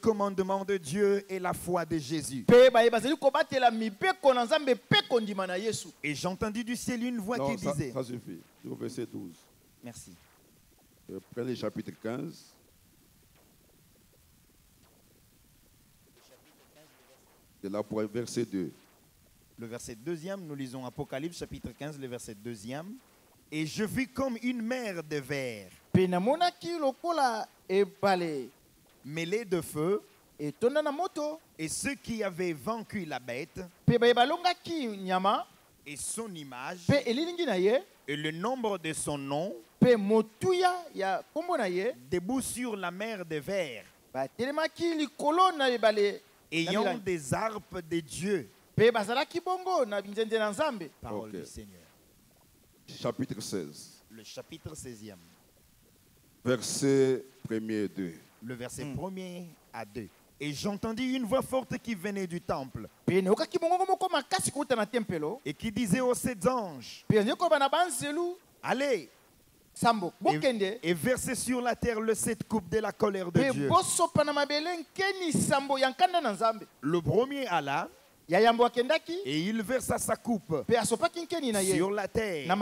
commandements de Dieu et la foi de Jésus. Et j'ai entendu du ciel une voix qui disait... Ça suffit. Au verset 12. Merci. Prenez le chapitre 15. De là pour le verset 2. Le verset 2e, nous lisons Apocalypse chapitre 15, le verset 2e. Et je vis comme une mer de verre, mêlée de feu, et ceux qui avaient vaincu la bête, et son image, et le nombre de son nom, debout sur la mer de verre, ayant des harpes de Dieu. Parole du Seigneur. Chapitre 16. Le chapitre 16e. Verset 1er et 2. Le verset 1er à 2. Et j'entendis une voix forte qui venait du temple et qui disait aux 7 anges, allez et versez sur la terre le 7 coupes de la colère de Dieu. Le premier alla et il versa sa coupe sur la terre,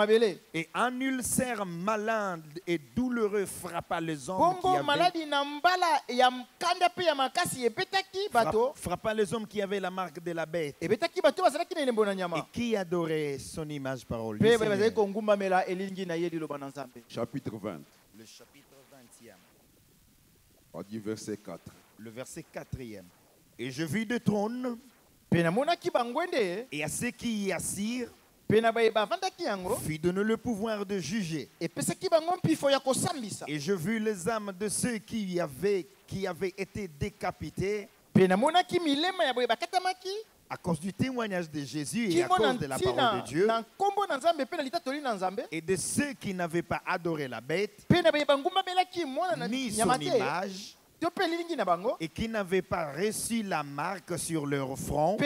et un ulcère malin et douloureux frappa les hommes qui avaient la marque de la bête et qui adoraient son image. Parole du Seigneur. Chapitre 20. Le chapitre 20e. On dit verset 4. Le verset 4e. Et je vis deux trônes, et à ceux qui y assirent fut donné le pouvoir de juger. Et je vis les âmes de ceux qui avaient été décapités à cause du témoignage de Jésus et à cause de la parole de Dieu, et de ceux qui n'avaient pas adoré la bête ni son image, et qui n'avaient pas reçu la marque sur leur front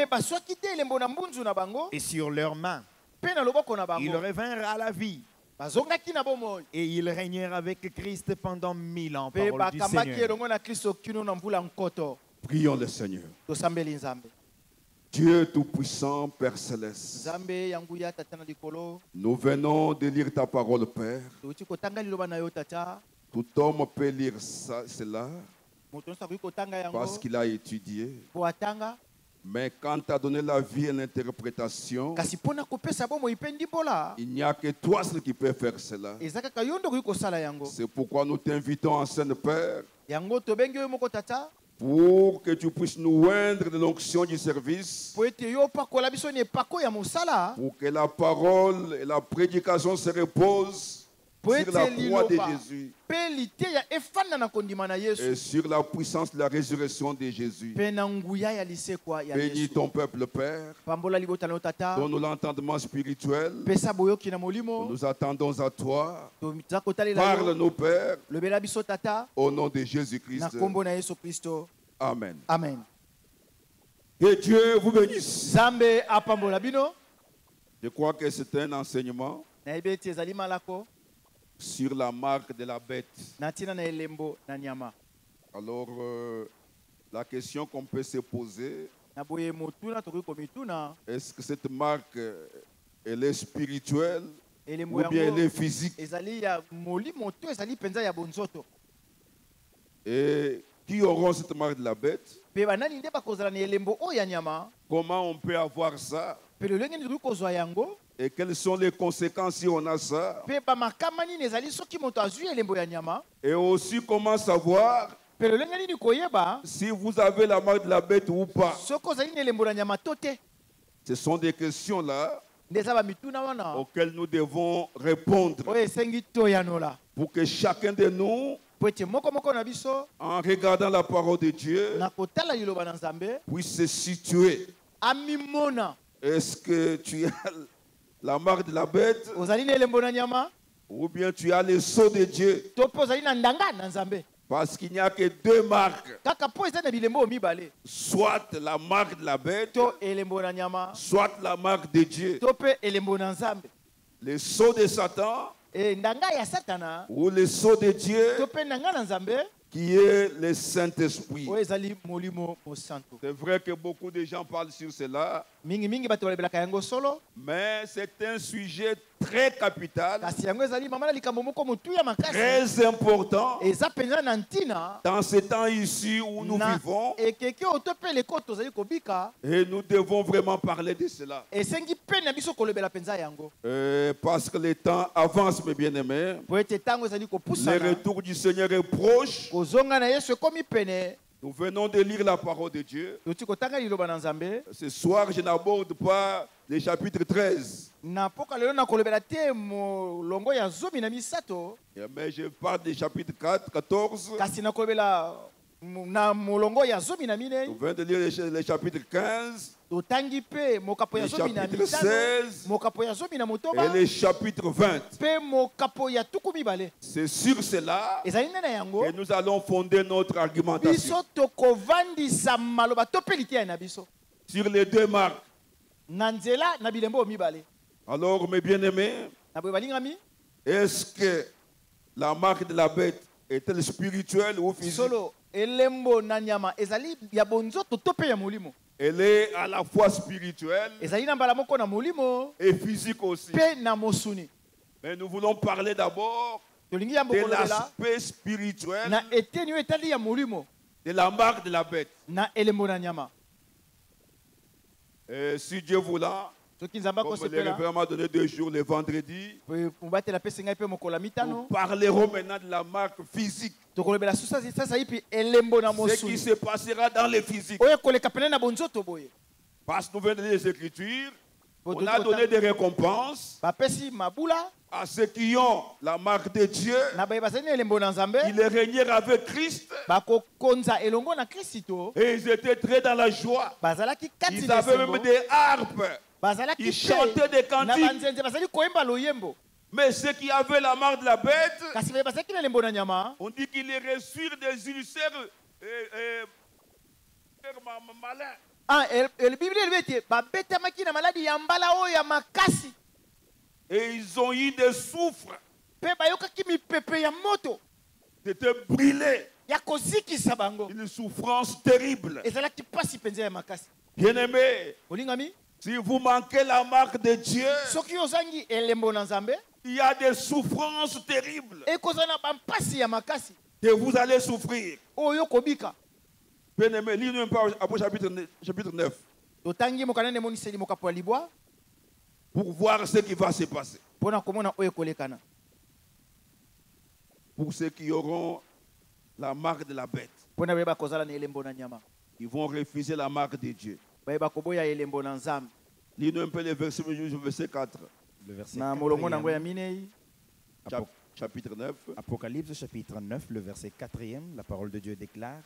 et sur leurs mains. Ils revinrent à la vie et ils régnèrent avec Christ pendant 1000 ans. Parole du Seigneur. Prions le Seigneur. Dieu Tout-Puissant, Père Céleste, nous venons de lire ta parole, Père. Tout homme peut lire cela parce qu'il a étudié. Mais quand tu as donné la vie et l'interprétation, il n'y a que toi seul qui peut faire cela. C'est pourquoi nous t'invitons en Saint Père pour que tu puisses nous oindre de l'onction du service, pour que la parole et la prédication se reposent sur la croix de Jésus et sur la puissance de la résurrection de Jésus. Bénis ton peuple, Père. Donne-nous l'entendement spirituel. Nous attendons à toi. Parle-nous, Père, au nom de Jésus-Christ. Amen. Amen. Que Dieu vous bénisse. Je crois que c'est un enseignement sur la marque de la bête. Alors, la question qu'on peut se poser, est-ce que cette marque, elle est spirituelle ou bien elle est physique? Et qui auront cette marque de la bête? Comment on peut avoir ça? Et quelles sont les conséquences si on a ça? Et aussi comment savoir si vous avez la marque de la bête ou pas? Ce sont des questions là auxquelles nous devons répondre pour que chacun de nous, en regardant la parole de Dieu, puisse se situer. Est-ce que tu as la marque de la bête ou bien tu as le sceau de Dieu? Parce qu'il n'y a que deux marques. Soit la marque de la bête, soit la marque de Dieu. Le sceau de Satan ou le sceau de Dieu qui est le Saint-Esprit. C'est vrai que beaucoup de gens parlent sur cela, mais c'est un sujet très capital, très important dans ce temps ici où nous vivons, et nous devons vraiment parler de cela. Parce que le temps avance, mes bien-aimés, le retour du Seigneur est proche. Nous venons de lire la parole de Dieu. Ce soir, je n'aborde pas le chapitre 13. Mais je parle du chapitre 4, 14. Nous venons de lire le chapitre 15. Le chapitre 16 et le chapitre 20. C'est sur cela que nous allons fonder notre argumentation. Sur les deux marques. Alors, mes bien-aimés, est-ce que la marque de la bête est-elle spirituelle ou physique? Elle est à la fois spirituelle et physique aussi. Mais nous voulons parler d'abord de l'aspect spirituel de la marque de la bête. Et si Dieu voulant, comme le révérend m'a donné 2 jours, le vendredi, nous parlerons maintenant de la marque physique. Ce qui se passera dans le physique. Parce que nous venons de les Écritures, on a donné des récompenses à ceux qui ont la marque de Dieu. Ils régnèrent avec Christ. Et ils étaient très dans la joie. Ils avaient même des harpes. Ils chantaient des cantiques. Mais ceux qui avaient la marque de la bête, on dit qu'ils reçurent des ulcères malins. Et ils ont eu des souffres. C'était brûlé. Une souffrance terrible. Bien-aimés, si vous manquez la marque de Dieu, il y a des souffrances terribles que vous allez souffrir. Bien-aimés, lisez un peu après chapitre 9 pour voir ce qui va se passer. Pour ceux qui auront la marque de la bête, ils vont refuser la marque de Dieu. Lisez un peu le verset 4. Le verset 4. Chapitre 9. Apocalypse chapitre 9, le verset 4e, la parole de Dieu déclare: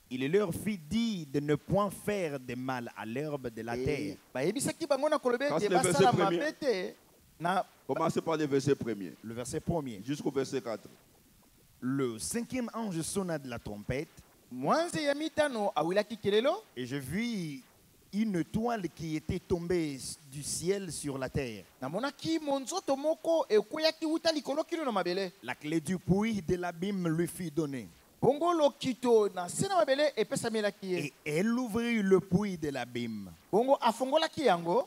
Il leur fit dire de ne point faire de mal à l'herbe de la terre. Commencez par le verset 1er. Le verset 1er. Jusqu'au verset 4. Le 5e ange sonna de la trompette. Et je vis une toile qui était tombée du ciel sur la terre. La clé du puits de l'abîme lui fut donnée. Et elle ouvrit le puits de l'abîme. Et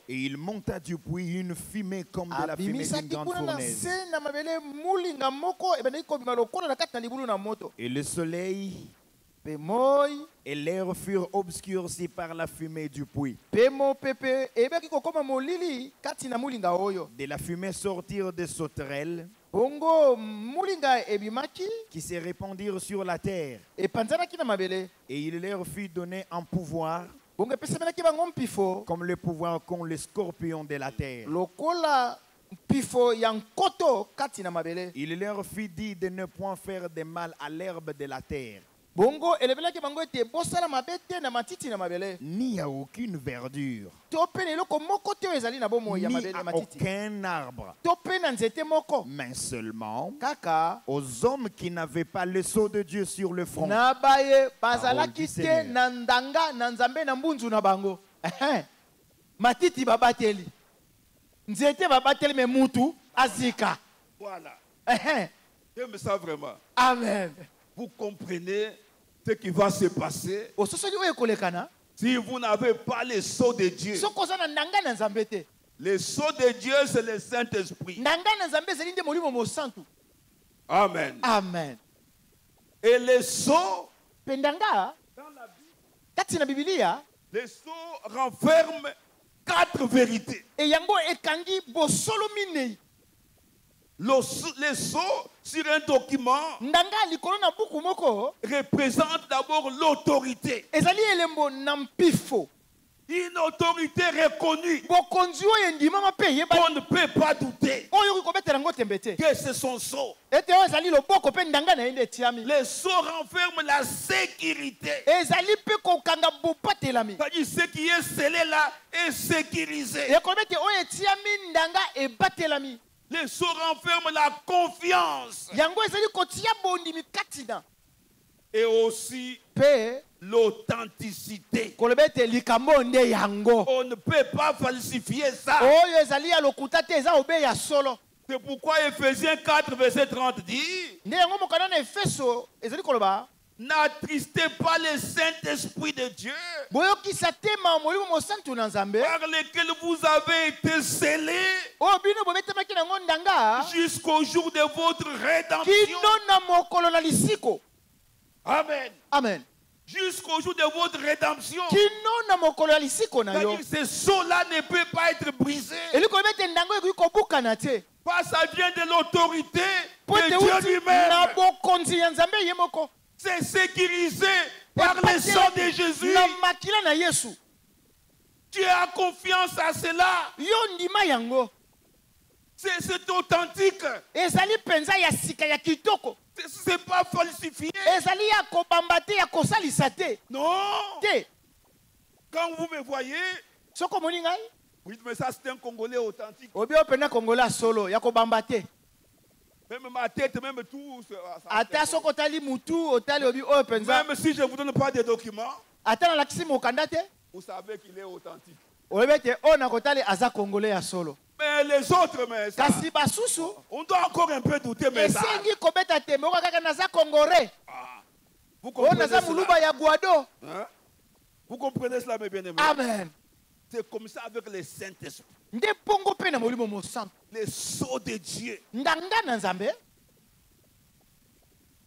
il monta du puits une fumée comme de la fumée d'une grande fournaise. Et le soleil et l'air furent obscurcis par la fumée du puits. De la fumée sortirent des sauterelles qui se répandirent sur la terre. Et il leur fut donné un pouvoir comme le pouvoir qu'ont les scorpions de la terre. Il leur fut dit de ne point faire de mal à l'herbe de la terre, ni à aucune verdure, ni à aucun arbre, mais seulement aux hommes qui n'avaient pas le sceau de Dieu sur le front. Parole du Seigneur. Matiti babateli nzete babateli me mutu azika. Voilà. J'aime ça vraiment. Amen. vous comprenez ce qui va se passer si vous n'avez pas le sceau de Dieu. Le sceau de Dieu, c'est le Saint-Esprit. Amen. Amen. Et le sceau, pendanga, le sceau renferme 4 vérités. Et yango ekangi bosolo minei. Le sceau sur un document représente d'abord l'autorité. Une autorité reconnue qu'on ne peut pas douter que c'est son sceau. Le sceau renferme la sécurité. C'est-à-dire ce qui est scellé là est sécurisé. Le sceau renferme la confiance. Et aussi l'authenticité. On ne peut pas falsifier ça. C'est pourquoi Ephésiens 4, verset 30 dit: n'attristez pas le Saint-Esprit de Dieu, par lequel vous avez été scellés jusqu'au jour de votre rédemption. Amen. Amen. Jusqu'au jour de votre rédemption. Ce sceau-là ne peut pas être brisé. Parce que ça vient de l'autorité de Dieu lui-même. C'est sécurisé par le sang de Jésus. Tu as confiance à cela. C'est authentique. C'est pas falsifié. Non. Quand vous me voyez, vous dites, mais ça c'est un Congolais authentique. Même ma tête, même tout. Même si je ne vous donne pas de documents, vous savez qu'il est authentique. Mais les autres, mais ça, on doit encore un peu douter, mais ça. Vous comprenez cela? Hein? Vous comprenez cela, mes bien-aimés? Amen. C'est comme ça avec le Saint-Esprit. Le sceau de Dieu.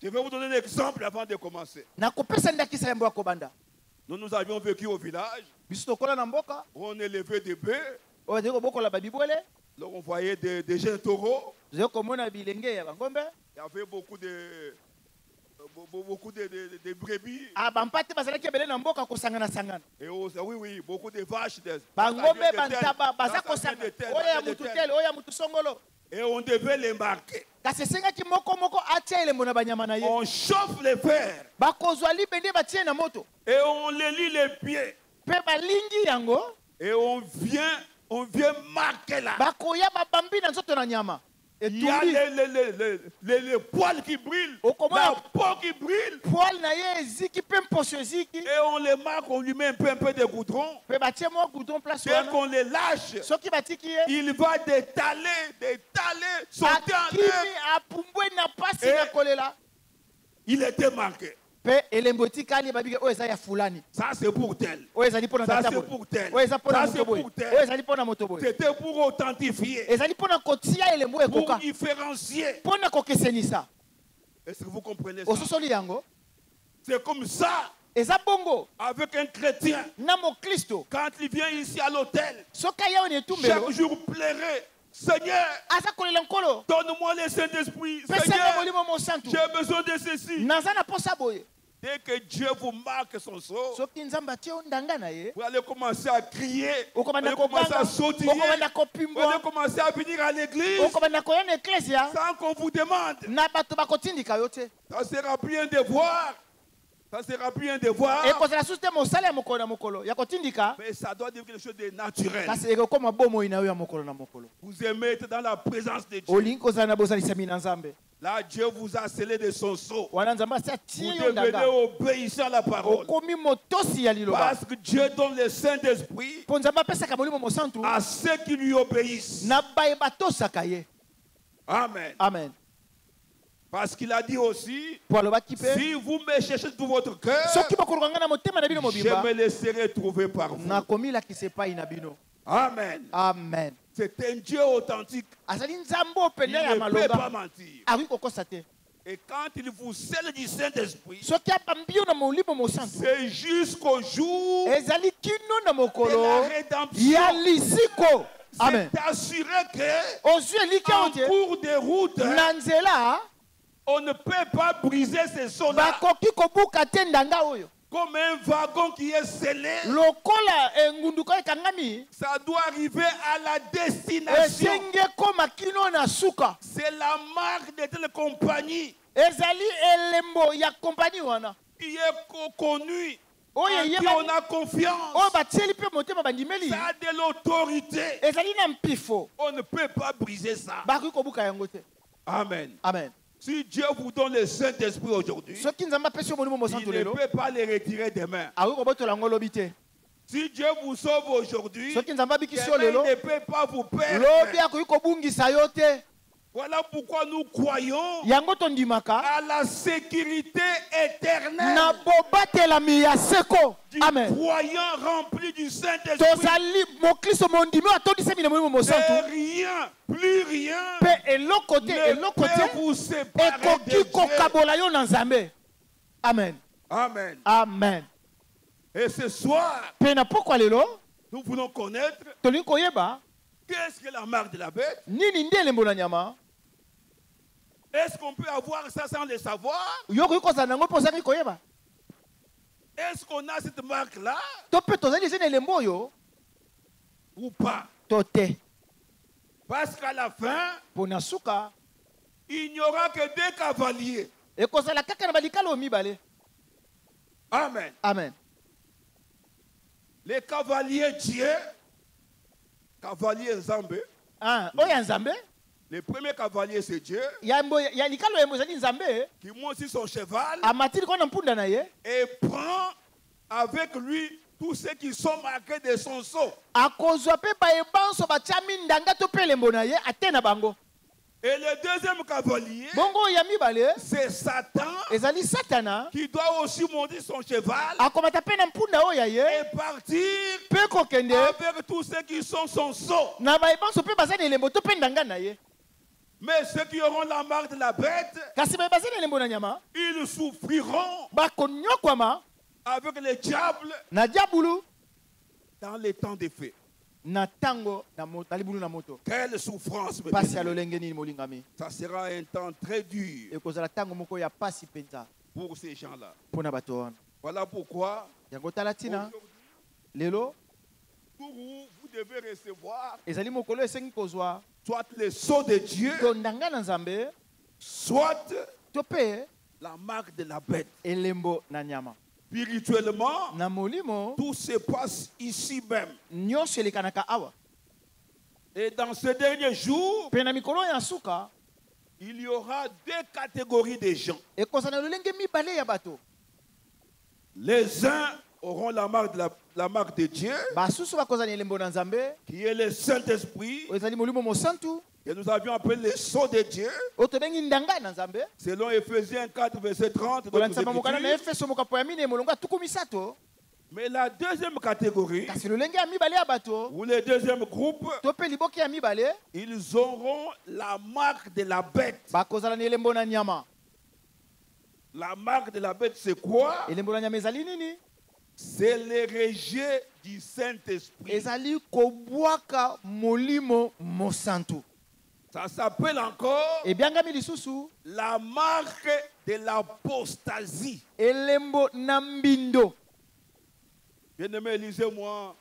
Je vais vous donner un exemple avant de commencer. Nous avions vécu au village. On élevait des bœufs. Donc on voyait des jeunes taureaux. Il y avait beaucoup de brebis. Et oui, beaucoup de vaches. Et on devait les marquer. On chauffe les fers. Et on les lie les pieds. Et on vient marquer là. Il y a les poils qui brillent, la peau qui brille. Et on les marque, on lui met un peu de goudron. Dès qu'on les lâche, il va détaler, sauter en l'air. Il était marqué. Ça c'est pour tel. Ça c'est pour tel. Ça c'est pour tel. C'était pour authentifier. Pour différencier. Est-ce que vous comprenez ça? C'est comme ça. Avec un chrétien, quand il vient ici à l'hôtel, chaque jour plairait: Seigneur, donne-moi le Saint-Esprit. Seigneur, j'ai besoin de ceci. Dès que Dieu vous marque son sceau, vous allez commencer à crier, vous allez commencer à sautiller, vous allez commencer à venir à l'église sans qu'on vous demande. Ça sera plus un devoir. Ça sera plus un devoir. Mais ça doit devenir quelque chose de naturel. Vous aimez être dans la présence de Dieu. Là, Dieu vous a scellé de son sceau. Vous devenez obéissant à la parole. Parce que Dieu donne le Saint-Esprit à ceux qui lui obéissent. Amen. Amen. Parce qu'il a dit aussi, si vous me cherchez de tout votre cœur, je me laisserai trouver par vous. Amen. Amen. C'est un Dieu authentique. Il ne peut pas mentir. Et quand il vous scelle du Saint-Esprit, c'est jusqu'au jour de la rédemption. Amen. C'est assuré que en cours de route, on ne peut pas briser ces sceaux-là. Comme un wagon qui est scellé, ça doit arriver à la destination. C'est la marque de telle compagnie qui est connue, en qui on a confiance. Ça a de l'autorité. On ne peut pas briser ça. Amen. Amen. Si Dieu vous donne le Saint-Esprit aujourd'hui, il ne peut pas les retirer demain. Si Dieu vous sauve aujourd'hui, il ne peut pas vous perdre. Voilà pourquoi nous croyons à la sécurité éternelle du croyant rempli du Saint-Esprit. Rien, plus rien ne peut vous séparer de Dieu. Amen. Amen. Amen. Et ce soir, nous voulons connaître qu'est-ce que la marque de la bête. Est-ce qu'on peut avoir ça sans le savoir? Est-ce qu'on a cette marque-là? Ou pas? Parce qu'à la fin, il n'y aura que 2 cavaliers. Amen. Amen. Les cavaliers Dieu, cavalier Nzambe. Le premier cavalier, c'est Dieu, qui monte sur son cheval et prend avec lui tous ceux qui sont marqués de son sceau. Et le deuxième cavalier, c'est Satan, qui doit aussi monter son cheval et partir avec tous ceux qui sont son sceau. Mais ceux qui auront la marque de la bête, ils souffriront avec le diable dans les temps des faits. Quelle souffrance, ça sera un temps très dur pour ces gens-là. Voilà pourquoi vous devez recevoir soit le sceau de Dieu, soit la marque de la bête. Spirituellement, tout se passe ici même. Et dans ce dernier jour, il y aura 2 catégories de gens. Les uns auront la marque de Dieu, qui est le Saint-Esprit, que nous avions appelé le sceau de Dieu, selon Ephésiens 4, verset 30. Mais la deuxième catégorie, ou le deuxième groupe, ils auront la marque de la bête. La marque de la bête, c'est quoi? C'est le rejet du Saint-Esprit. Ça s'appelle encore la marque de l'apostasie. Bien-aimé, lisez-moi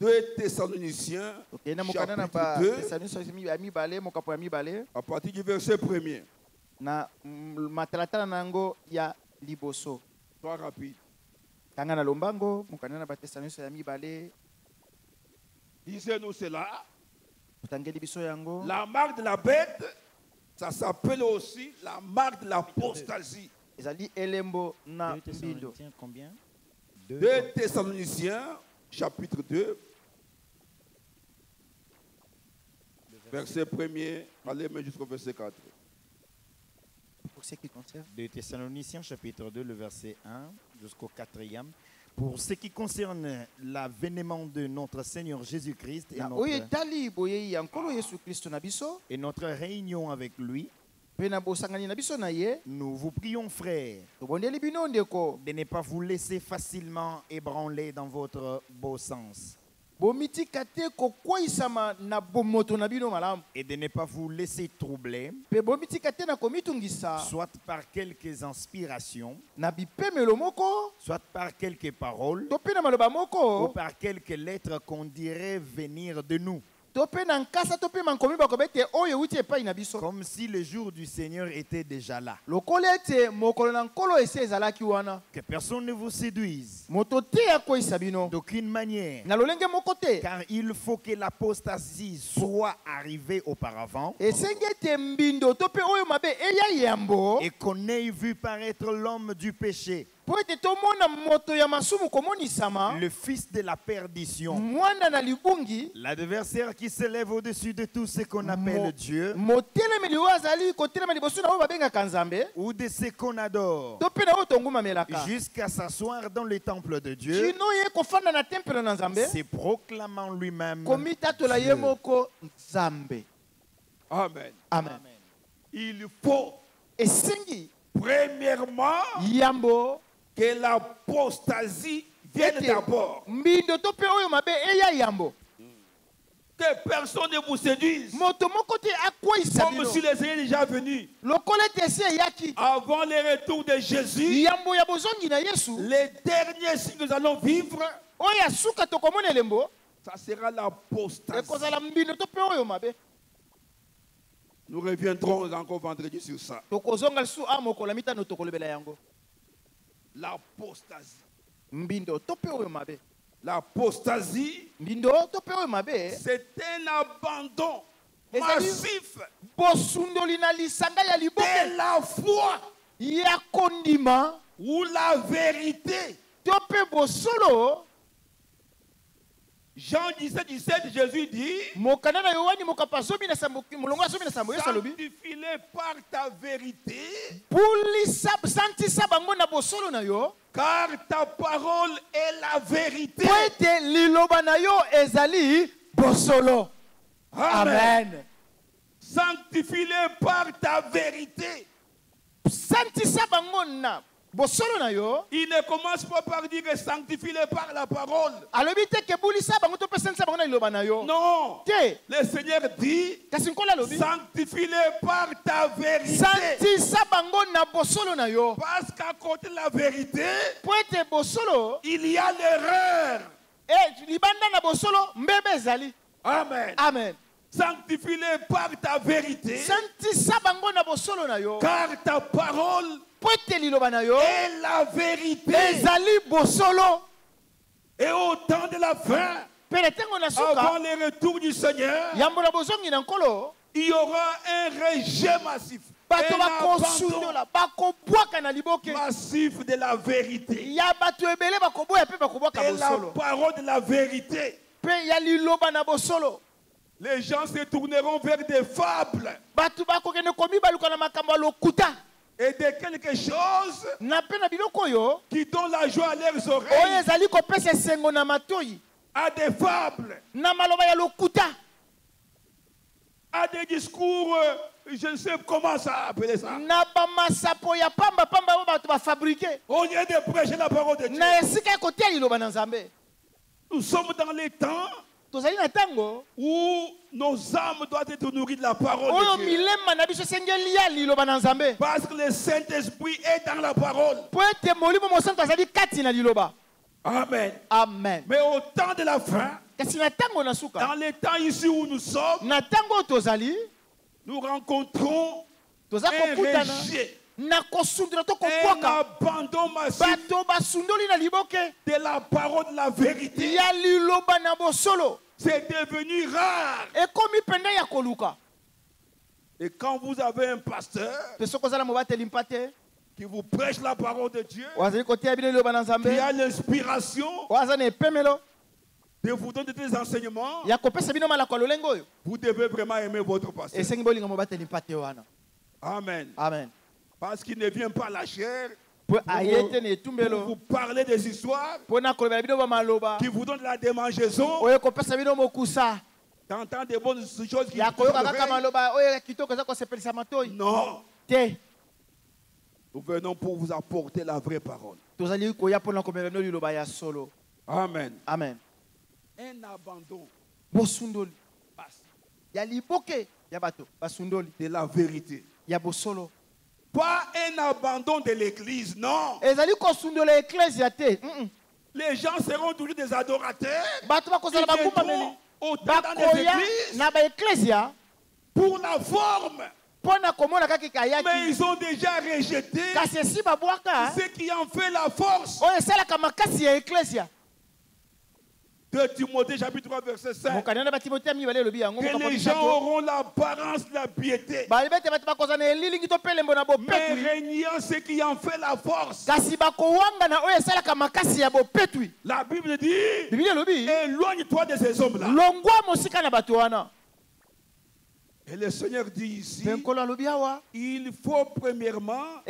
2 Thessaloniciens, chapitre 2, à partir du verset 1er. Sois rapide. Disez-nous cela. La marque de la bête, ça s'appelle aussi la marque de l'apostasie. 2 Thessaloniciens, chapitre 2, Verset 1er, allez mais jusqu'au verset 4. Pour ce qui concerne 2 Thessaloniciens chapitre 2, le verset 1 jusqu'au 4e. Pour ce qui concerne l'avènement de notre Seigneur Jésus-Christ et notre réunion avec lui, nous vous prions, frères, de ne pas vous laisser facilement ébranler dans votre beau sens. Et de ne pas vous laisser troubler, soit par quelques inspirations, soit par quelques paroles, ou par quelques lettres qu'on dirait venir de nous. Comme si le jour du Seigneur était déjà là. Que personne ne vous séduise d'aucune manière, car il faut que l'apostasie soit arrivée auparavant et qu'on ait vu paraître l'homme du péché, le fils de la perdition, l'adversaire qui s'élève au-dessus de tout ce qu'on appelle Dieu ou de ce qu'on adore, jusqu'à s'asseoir dans le temple de Dieu, se proclamant lui-même Dieu. Amen. Amen. Il faut premièrement que l'apostasie vienne d'abord. Que personne ne vous séduise. Comme si les Seigneur est déjà venu. Avant le retour de Jésus, les derniers signes que nous allons vivre, ça sera l'apostasie. Nous reviendrons encore vendredi sur ça. L'apostasie. L'apostasie, c'est un abandon massif de la foi ou la vérité. Jean 17, 17, Jésus dit, sanctifie-les par ta vérité, car ta parole est la vérité. Amen. Sanctifie-les par ta vérité. Il ne commence pas par dire que sanctifie-les par la parole. Non. Le Seigneur dit sanctifie-les par ta vérité. Parce qu'à côté de la vérité, il y a l'erreur. Amen. Amen. Sanctifie-les par ta vérité. Car ta parole est la vérité. Et au temps de la fin, avant le retour du Seigneur, il y aura un rejet massif. Un abandon massif de la vérité. Et la parole de la vérité. Les gens se tourneront vers des fables et de quelque chose qui donne la joie à leurs oreilles, à des fables, à des discours, je ne sais comment ça appeler ça. Au lieu de prêcher la parole de Dieu. Nous sommes dans les temps où nos âmes doivent être nourries de la parole de Dieu. Parce que le Saint-Esprit est dans la parole. Amen. Amen. Mais au temps de la fin, dans les temps ici où nous sommes, nous rencontrons un rejet, un abandon massif de la parole de la vérité. C'est devenu rare. Et quand vous avez un pasteur qui vous prêche la parole de Dieu, qui a l'inspiration de vous donner des enseignements, vous devez vraiment aimer votre pasteur. Amen. Amen. Parce qu'il ne vient pas à la chair pour vous parler des histoires, qui vous donne la démangeaison, d'entendre des bonnes choses qui vous réveillent. Non. Nous venons pour vous apporter la vraie parole. Amen. Amen. Un abandon de la vérité. Pas un abandon de l'église, non. Les gens seront toujours des adorateurs. Ils viendront autant dans les églises pour la forme. Mais ils ont déjà rejeté ce qui en fait la force. 2 Timothée chapitre 3 verset 5. Que les gens auront l'apparence de la piété, mais régnant ce qui en fait la force. La Bible dit, éloigne-toi de ces hommes-là. Et le Seigneur dit ici, il faut premièrement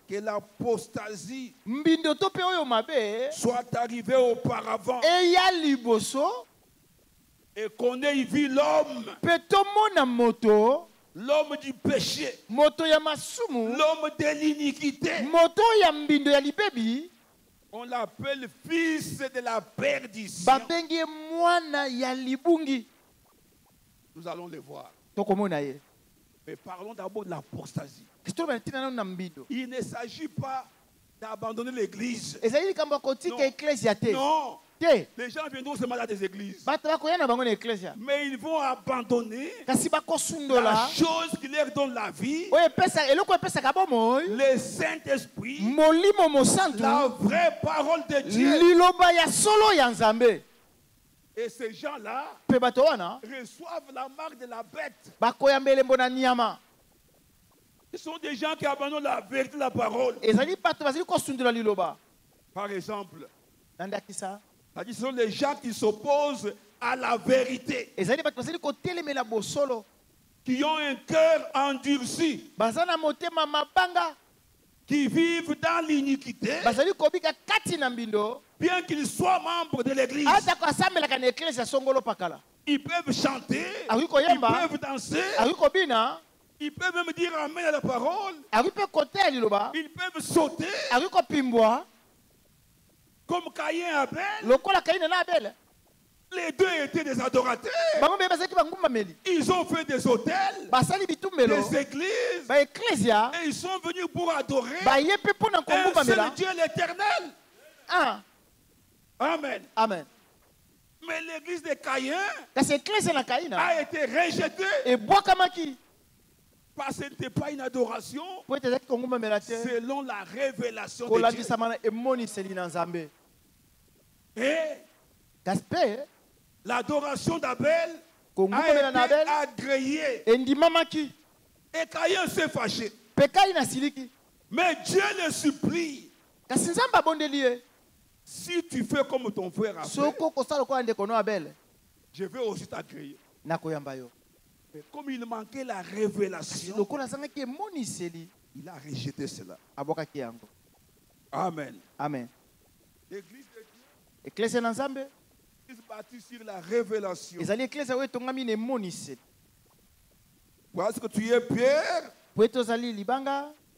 que l'apostasie soit arrivée auparavant et qu'on ait vu l'homme du péché, l'homme de l'iniquité. On l'appelle fils de la perdition. Nous allons le voir. Mais parlons d'abord de l'apostasie. Il ne s'agit pas d'abandonner l'église. Non. Les gens viendront seulement dans des églises. Mais ils vont abandonner la chose qui leur donne la vie, le Saint-Esprit, la vraie parole de Dieu. Et ces gens-là reçoivent la marque de la bête. Ce sont des gens qui abandonnent la vérité de la parole. Par exemple, ce sont les gens qui s'opposent à la vérité, qui ont un cœur endurci, qui vivent dans l'iniquité, bien qu'ils soient membres de l'église. Ils peuvent chanter, ils peuvent danser, ils peuvent même dire amen à la parole, ils peuvent sauter, comme Caïn et Abel. Les deux étaient des adorateurs. Ils ont fait des hôtels, des églises, et ils sont venus pour adorer un seul Dieu l'éternel. Amen. Amen. Mais l'église de Caïn a été rejetée parce que ce n'était pas une adoration selon la révélation de Dieu. Et l'adoration d'Abel a été agréée. Et Caïn s'est fâché. Mais Dieu le supplie. Si tu fais comme ton frère Abel, je vais aussi t'agréer. Mais comme il manquait la révélation, il a rejeté cela. Amen. Amen. L'église de Dieu est bâtie sur la révélation. Parce que tu es pierre,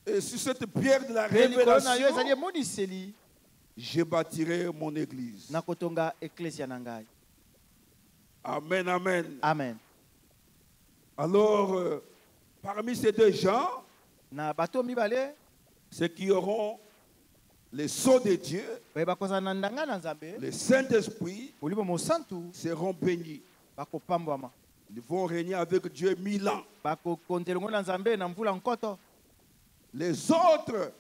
et sur cette pierre de la révélation, je bâtirai mon église. Amen, amen. Amen. Alors, parmi ces deux gens, ceux qui auront les sceaux de Dieu, le Saint-Esprit, seront bénis. Ils vont régner avec Dieu 1000 ans. Les autres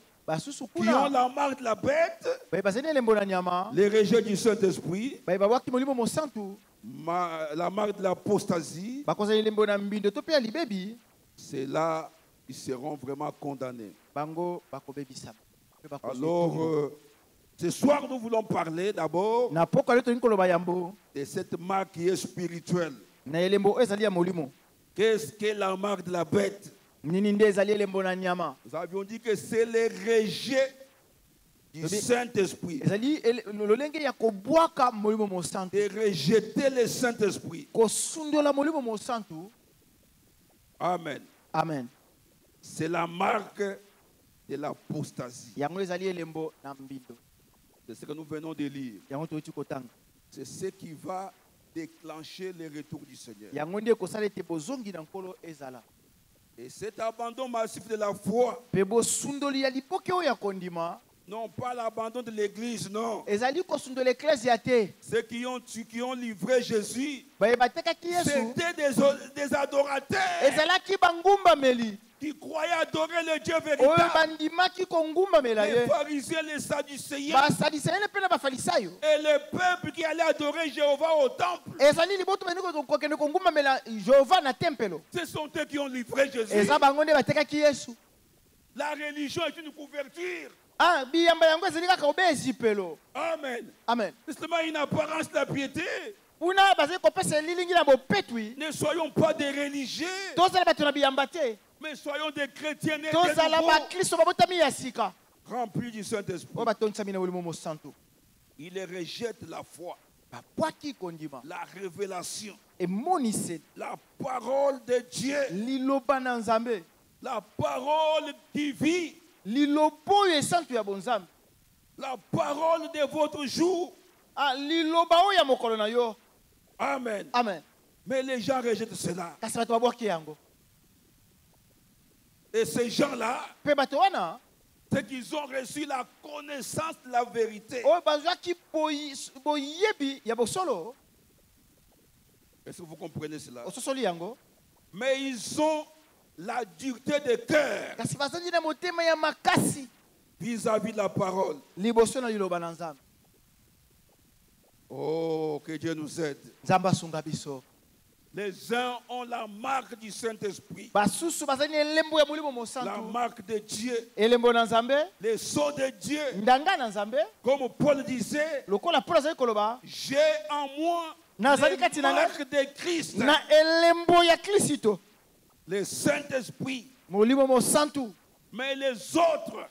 qui ont la marque de la bête, les rejets du Saint-Esprit, la marque de l'apostasie, c'est là ils seront vraiment condamnés. Alors, Ce soir, nous voulons parler d'abord de cette marque qui est spirituelle. Qu'est-ce qu'est la marque de la bête? Nous avions dit que c'est le rejet du Saint-Esprit. De rejeter le Saint-Esprit. Amen. Amen. C'est la marque de l'apostasie. C'est ce que nous venons de lire. C'est ce qui va déclencher le retour du Seigneur. Et cet abandon massif de la foi, non pas l'abandon de l'église, non. Ceux qui ont livré Jésus, c'était des adorateurs qui croyaient adorer le Dieu véritable. Les pharisiens, les sadducéens, et le peuple qui allait adorer Jéhovah au temple. Ce sont eux qui ont livré Jésus. La religion est une couverture. Amen. Amen. C'est seulement une apparence de la piété. Ne soyons pas des religieux, mais soyons des chrétiens nés de nouveau, remplis du Saint-Esprit. Il rejette la foi, la révélation, la parole de Dieu, la parole qui vit, la parole de votre jour. Amen. Amen. Mais les gens rejettent cela. Et ces gens-là, c'est qu'ils ont reçu la connaissance de la vérité. Est-ce que vous comprenez cela? Mais ils ont la dureté de cœur vis-à-vis de la parole. Oh, que Dieu nous aide. Les uns ont la marque du Saint-Esprit, la marque de Dieu, les sceaux de Dieu. Comme Paul disait, j'ai en moi la marque de Christ, le Saint-Esprit. Mais les autres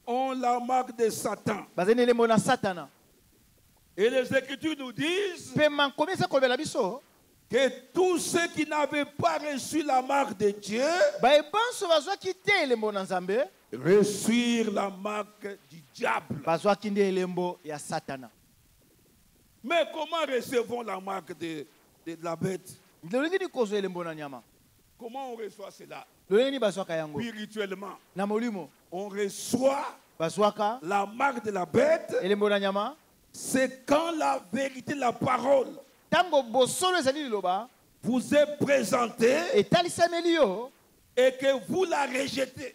ont la marque de Satan. Et les Écritures nous disent que tous ceux qui n'avaient pas reçu la marque de Dieu reçurent la marque du diable. Mais comment recevons la marque de la bête? Comment on reçoit cela? Spirituellement, on reçoit la marque de la bête. C'est quand la vérité, la parole vous est présentée et que vous la rejetez.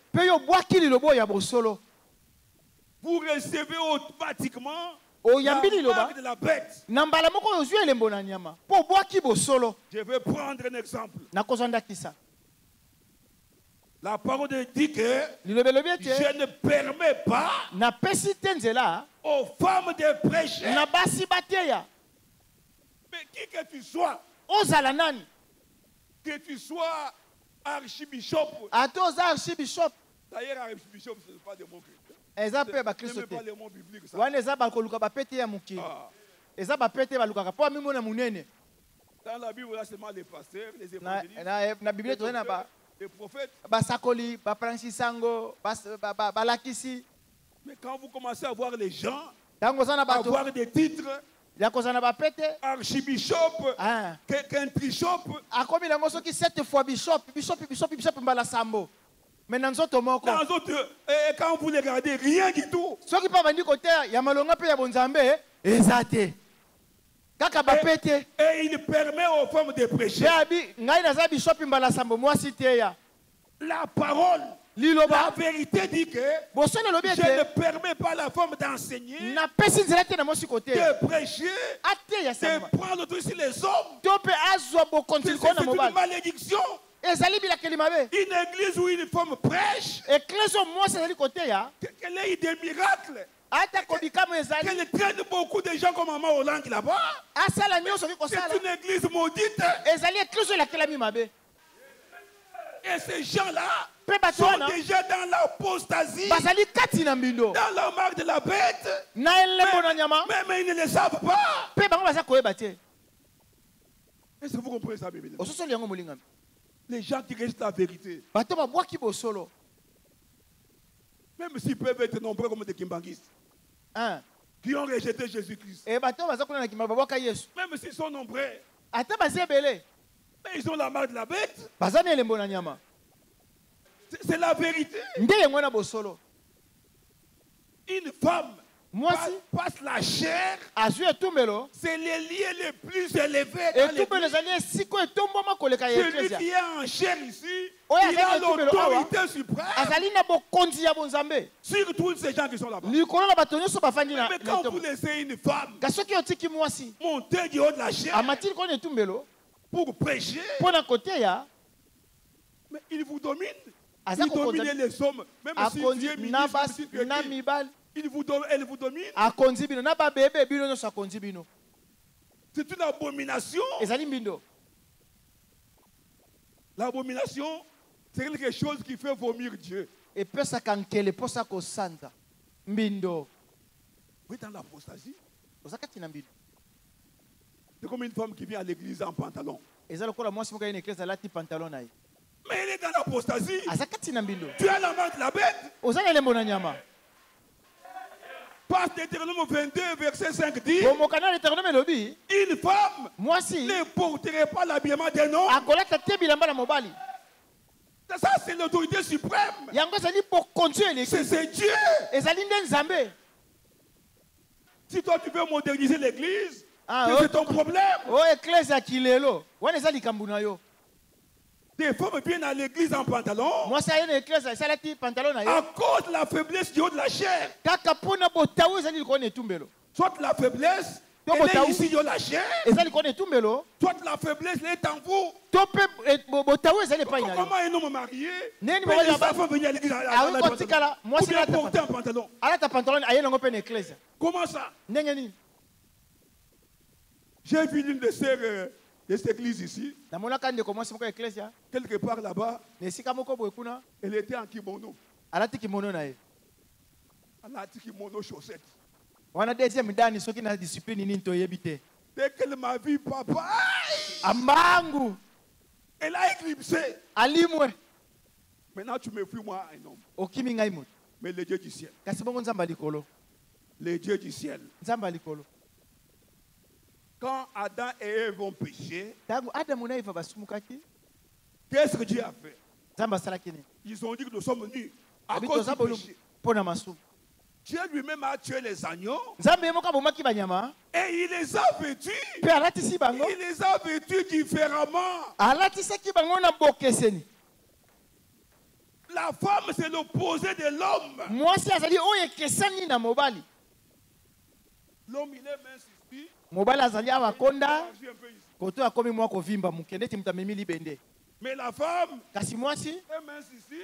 Vous recevez automatiquement la marque de la bête. Je vais prendre un exemple. La parole dit que je ne permets pas aux femmes de prêcher. Mais qui que tu sois, que tu sois archibishop. D'ailleurs, archibishop, ce n'est pas des mots chrétiens. Ce n'est pas les mots bibliques. Ça. Dans la Bible, là, seulement les pasteurs, les évangélistes, les prophètes. Mais quand vous commencez à voir les gens, à voir des titres, archibishop, quintrishop, et quand vous les regardez, rien du tout. Et il permet aux femmes de prêcher la parole. La vérité dit que je ne permets pas à la femme d'enseigner, de prêcher, de prendre aussi les hommes. C'est une malédiction. Une église où une femme prêche, qu'elle ait des miracles, qu'elle traîne beaucoup de gens comme Maman Hollande là-bas. C'est une église maudite. Et ces gens-là sont déjà dans l'apostasie, dans la marque de la bête, même ils ne le savent pas. Est-ce que vous comprenez ça, bébé? Les gens qui restent la vérité, même s'ils peuvent être nombreux comme des kimbanguistes, qui ont rejeté Jésus-Christ, même s'ils sont nombreux, mais ils ont la marque de la bête. C'est la vérité. Une femme passe la chair, c'est les liens les plus élevés dans l'église. Celui qui est en chair ici, il a l'autorité suprême sur tous ces gens qui sont là-bas. Mais quand vous laissez une femme monter du haut de la chair pour prêcher, mais il vous domine. Il domine les hommes, même si Dieu est ministre, elle vous domine. C'est une abomination. L'abomination, c'est quelque chose qui fait vomir Dieu. Vous êtes dans l'apostasie. C'est comme une femme qui vient à l'église en pantalon. Mais elle est dans l'apostasie. Tu as la main de la bête. Passe Deutéronome 22, verset 5 dit, une femme ne porterait pas l'habillement d'un homme. Ça, c'est l'autorité suprême. C'est Dieu. Si toi, tu veux moderniser l'église, c'est ton problème. Des femmes viennent à l'église en pantalon à cause de la faiblesse du haut de la chair. Soit la faiblesse, elle est ici du haut de la chair. Soit la faiblesse, elle est en vous. Comment un homme marié peut les enfants venir à l'église ou bien porter un pantalon? Comment ça? J'ai vu l'une de sœurs de cette église ici, quelque part là-bas, elle était en kimono. Elle a dit kimono chaussette. Dès qu'elle m'a vu, papa, elle a éclipsé. Maintenant, tu me fuis, moi, un homme. Mais le Dieu du ciel. Le Dieu du ciel. Quand Adam et Ève vont pécher, qu'est-ce que Dieu a fait? Ils ont dit que nous sommes nus à cause du péché. Dieu lui-même a tué les agneaux et il les a vêtus. Il les a vêtus différemment. La femme, c'est l'opposé de l'homme. L'homme, il est mince ici. Mais la femme, est mince ici.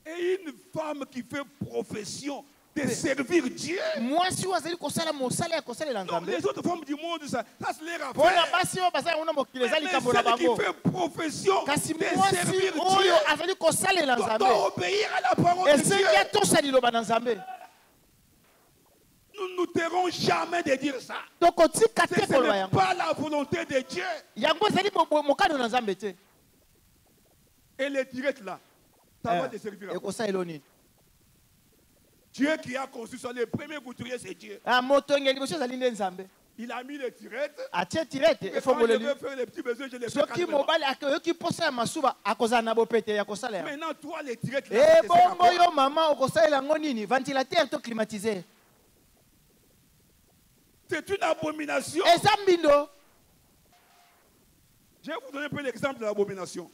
Et une femme qui fait profession de servir Dieu. Non, les autres femmes du monde, ça c'est leur affaire. Mais celle qui fait profession de servir Dieu doit obéir à la parole de Dieu. Nous ne tairons jamais de dire ça. Ce n'est pas la volonté de Dieu. Et les tirettes là, ça va te servir. Dieu qui a conçu ça, le premier couturier, c'est Dieu. Il a mis les tirettes. Et quand je veux faire les petits besoins, je les fais calmement. Maintenant, toi, les tirettes là, c'est une abomination. Je vais vous donner un peu l'exemple de l'abomination.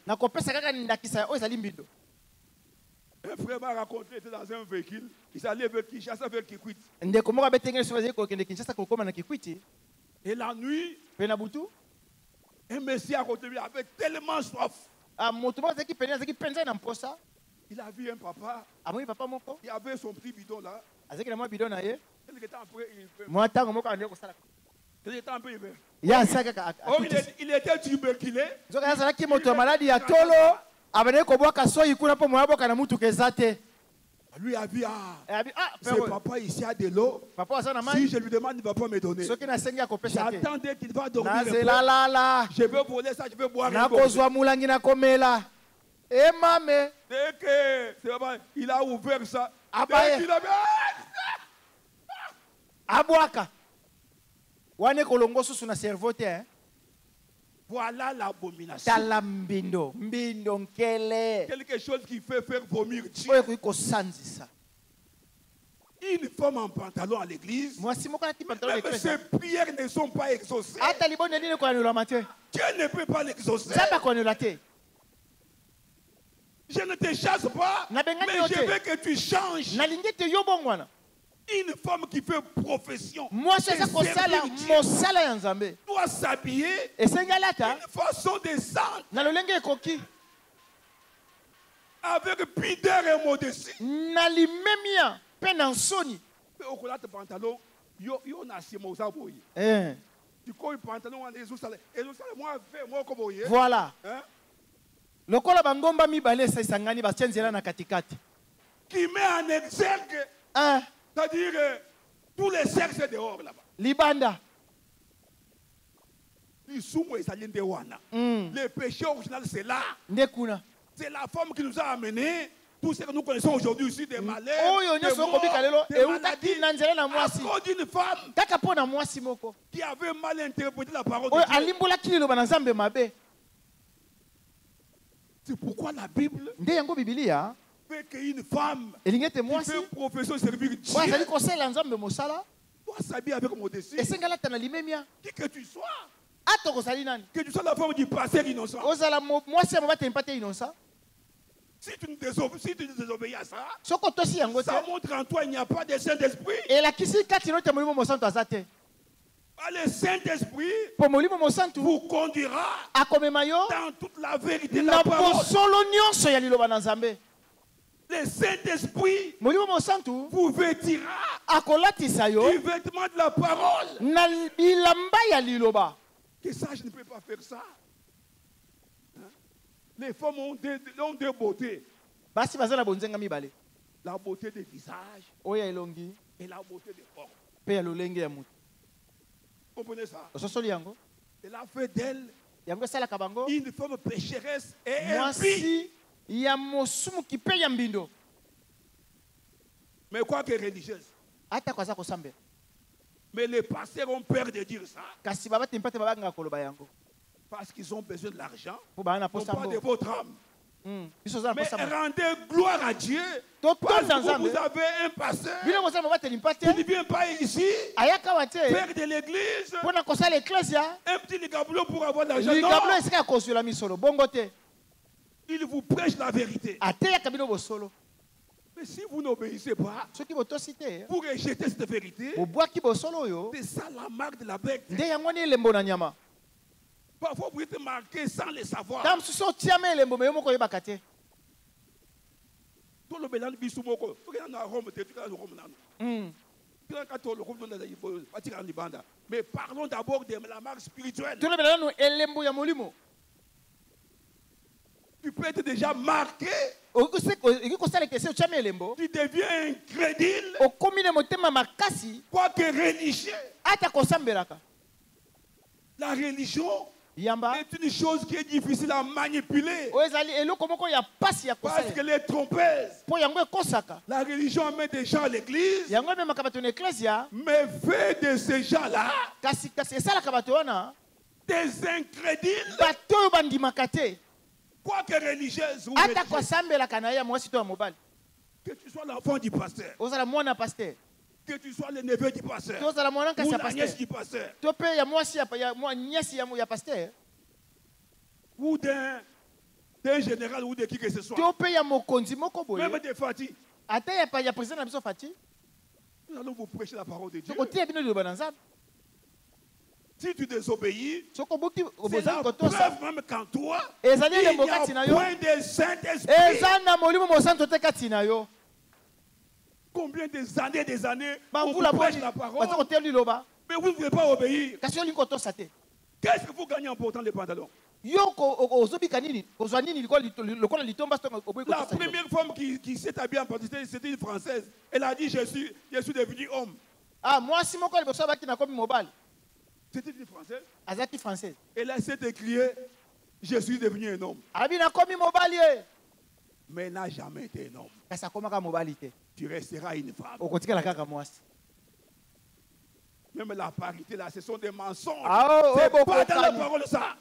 Un frère m'a raconté, il était dans un véhicule, il s'allait vers Kinshasa, vers Kikwit. Et la nuit, un messie à côté de lui avait tellement soif. Il a vu un papa. Il avait son petit bidon là. Il était un peu il était tuberculeux. Lui a dit, c'est papa ici a de l'eau. Si je lui demande, il ne va pas me donner. J'attendais qu'il va dormir. Je vais voler ça, je vais boire un peu. Dès que il a ouvert ça, il a voilà l'abomination. Quelque chose qui fait faire vomir Dieu. Une femme en pantalon à l'église. Même ses prières ne sont pas exaucées. Dieu ne peut pas l'exaucer. Je ne te chasse pas, mais je veux que tu changes. Une femme qui fait profession doit s'habiller d'une façon décente, avec pudeur et modestie. Pantalon, voilà. Lokola bangomba mibale sangani bachenjela na katikati. Qui met en exergue, c'est-à-dire tous les sexes dehors là-bas. Libanda. Le péché original c'est là. C'est la femme qui nous a amené tout ce que nous connaissons aujourd'hui ici, des malheurs, des morts, des maladies, à cause d'une femme qui avait mal interprété la parole de Dieu. C'est pourquoi la Bible fait qu'une femme qui fait profession de servir Dieu doit s'habiller avec modestie. Qui que tu sois. Que tu sois la femme du passé innocent. Si tu ne désobéis à ça, ça montre en toi il n'y a pas de Saint-Esprit. Le Saint-Esprit vous conduira dans toute la vérité de la parole. Le Saint-Esprit vous vêtira du vêtement de la parole. Que ça, je ne peux pas faire ça. Les femmes ont deux beautés. La beauté des visages et la beauté des formes. Vous comprenez ça? Elle a fait d'elle une femme pécheresse et impie. Mais quoi que religieuse. Mais les pasteurs ont peur de dire ça. Parce qu'ils ont besoin de l'argent. Non pas de votre âme. Mais rendez gloire à Dieu. Parce que vous avez un pasteur qui ne vient pas ici faire de l'église un petit ligablo pour avoir de l'argent. Il vous prêche la vérité. Mais si vous n'obéissez pas, vous rejetez cette vérité, c'est ça la marque de la bête. Parfois vous êtes marqué sans le savoir. Mais parlons d'abord de la marque spirituelle. Tu peux être déjà marqué. Tu deviens incrédule. Quoique religieux. La religion est une chose qui est difficile à manipuler. Parce qu'elle est trompeuse. La religion amène des gens à l'église. Mais fait de ces gens-là des incrédules. Quoique religieuse ou religieuse. Que tu sois l'enfant du pasteur. Que tu sois le neveu du pasteur ou la nièce du pasteur ou d'un général ou de qui que ce soit, même des Fatih, nous allons vous prêcher la parole de Dieu. Si tu désobéis, c'est la preuve même qu'en toi, il y a point de Saint-Esprit. Combien des années on vous prêche la parole, mais vous ne voulez pas obéir. Qu'est-ce que vous gagnez en portant les pantalons? La première femme qui s'est habillée en pantalon, c'était une Française. Elle a dit, je suis devenue homme. Ah, moi, si mon collègue n'a pas mobile. C'était une Française. Azaki française. Elle a essayé de crier, je suis devenu un homme. Mais elle n'a jamais été un homme. Tu resteras une femme. Même la parité là, ce sont des mensonges. C'est pas dans la parole ça.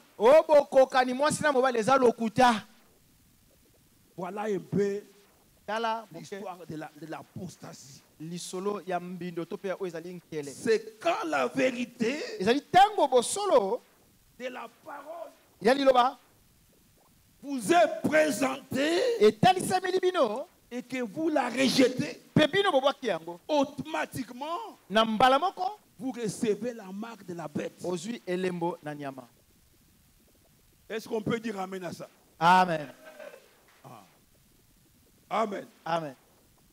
Voilà un peu l'histoire de l'apostasie. C'est quand la vérité de la parole vous est présentée et que vous la rejetez, automatiquement vous recevez la marque de la bête. Est-ce qu'on peut dire amen à ça? Amen. Ah. Amen. Amen.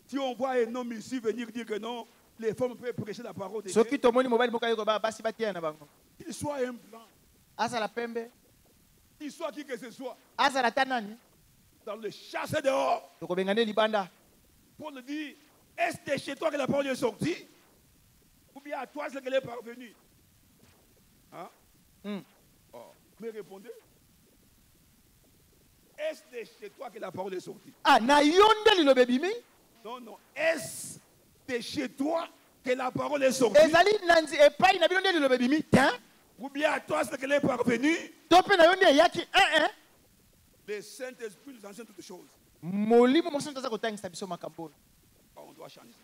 Si on voit un homme ici venir dire que non, les femmes peuvent prêcher la parole de Dieu, qu'il soit un blanc, qu'il soit qui que ce soit, dans le chasse dehors, Paul dit, est-ce de chez toi que la parole est sortie? Ou bien à toi c'est qu'elle est parvenue? Hein? Oh. Mais répondez. Est-ce de chez toi que la parole est sortie? Non, non. Est-ce de chez toi que la parole est sortie? Ou bien à toi c'est qu'elle est parvenue? Le Saint-Esprit nous enseigne toutes choses. On doit changer ça.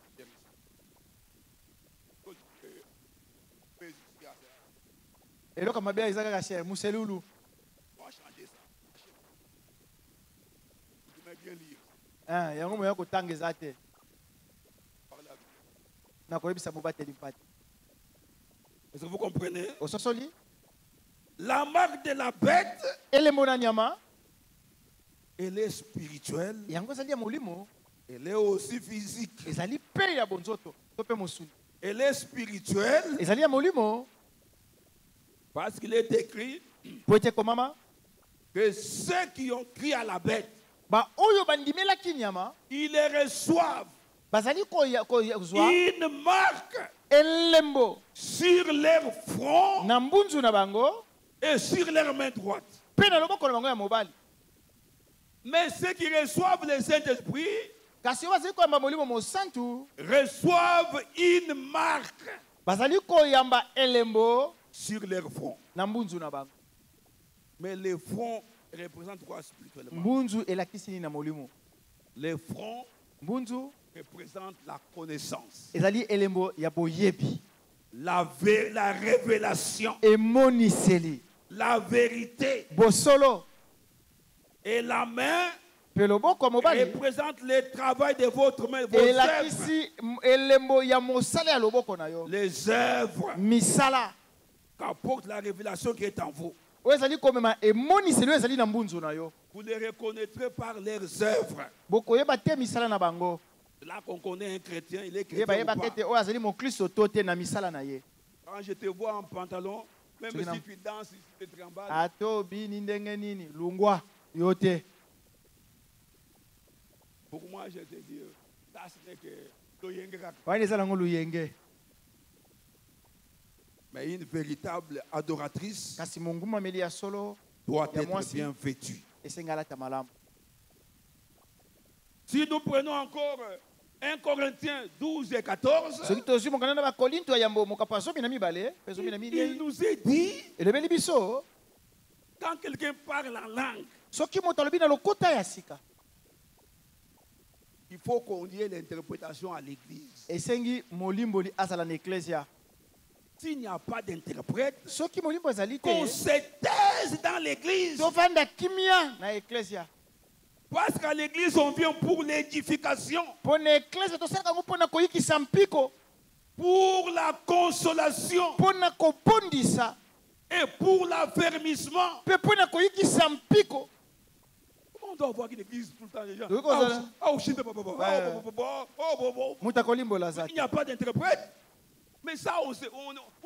Et là, comme bien Isaac Gacher, Mousseloulou. On va changer ça. Tu m'as bien lire. Ah, il y a un moment où tu as exalté. Est-ce que vous comprenez? Au sosoli. La marque de la bête, elle est monanyama. Elle est spirituelle. Elle est aussi physique. Elle est spirituelle. Parce qu'il est écrit que ceux qui ont crié à la bête, ils les reçoivent une marque sur leur front et sur leur main droite. Mais ceux qui reçoivent le Saint-Esprit reçoivent une marque sur leur front. Mais le front représente quoi spirituellement? Le front représente la connaissance, la révélation, la vérité. Et la main représente le travail de votre main, vos œuvres. Les œuvres qu'apporte la révélation qui est en vous. Vous les reconnaîtrez par leurs œuvres. Là qu'on connaît un chrétien, il est chrétien ou pas. Quand je te vois en pantalon, même si tu danses, si tu te trembles, pour moi, je te dis, ça c'est que mais une véritable adoratrice doit être bien vêtue. Si nous prenons encore 1 Corinthiens 12 et 14, il nous est dit, quand quelqu'un parle en langue, il faut qu'on y ait l'interprétation à l'église. S'il n'y a pas d'interprète, qu'on se taise dans l'église. Parce qu'à l'église, on vient pour l'édification, pour la consolation, Et pour l'affermissement. On doit voir qu'il existe tout le temps déjà. Il n'y a pas d'interprète. Mais ça, on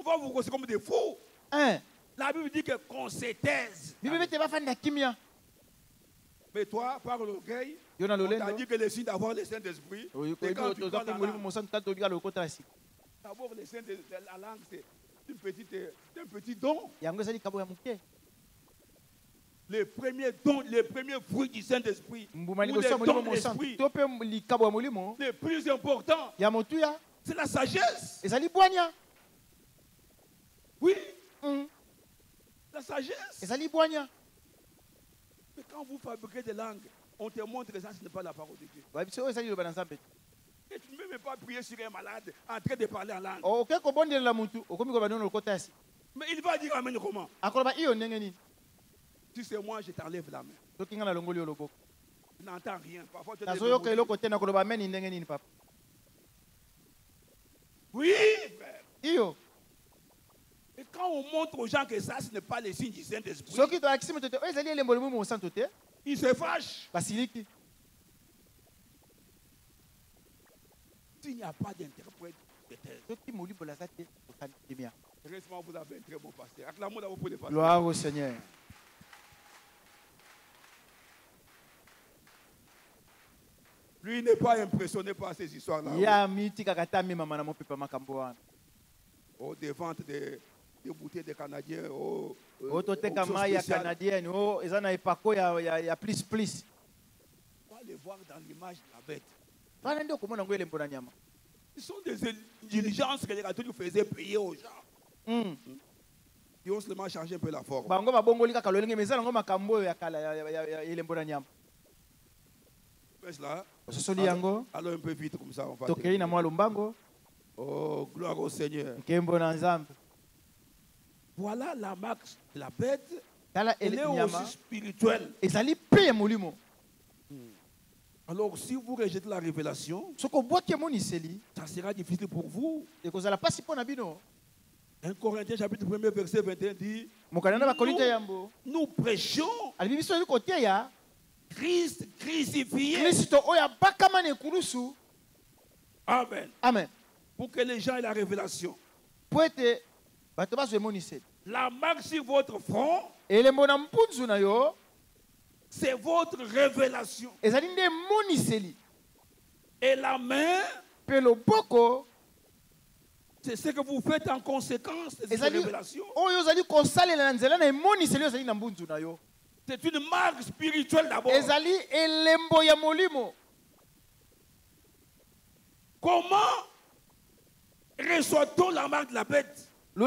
va vous considérer comme des fous. La Bible dit qu'on se taise. Mais toi, par l'orgueil, on t'a dit que le signe d'avoir le Saint-Esprit, c'est quand tu parles la langue. D'abord, le signe de la langue, c'est un petit don. Les premiers dons, les premiers fruits du Saint-Esprit, ou les dons de l'Esprit, les plus importants, c'est la sagesse. Oui. La sagesse. Mais quand vous fabriquez des langues, on te montre que ça, ce n'est pas la parole de Dieu. Et tu ne peux même pas prier sur un malade en train de parler en langue. Mais il va dire amen comment? Si c'est moi, je t'enlève la main. Tu n'entends rien. Parfois, tu oui, frère. Et quand on montre aux gens que ça, ce n'est pas le signe du Saint-Esprit, ils se fâchent. S'il n'y a pas d'interprète, heureusement, vous avez un très bon pasteur. Acclamons d'abord pour les pasteurs. Gloire au Seigneur. Lui n'est pas impressionné par ces histoires-là. Au devant des bouteilles de Canadiens. Canadienne. Ils en a plus. On va les voir dans l'image de la bête. Ce sont des diligences que les catholiques faisaient payer aux gens. Ils ont seulement changé un peu la forme. Là. Allons un peu vite comme ça. Oh, gloire au Seigneur. Voilà la marque de la bête. Elle est aussi spirituelle. Alors, si vous rejetez la révélation, ça sera difficile pour vous. 1 Corinthiens chapitre 1 verset 21 dit, nous prêchons Christ crucifié. Amen. Amen. Pour que les gens aient la révélation. La marque sur votre front, c'est votre révélation. Et la main, c'est ce que vous faites en conséquence de cette révélation. C'est une marque spirituelle d'abord. Comment reçoit-on la marque de la bête? Nous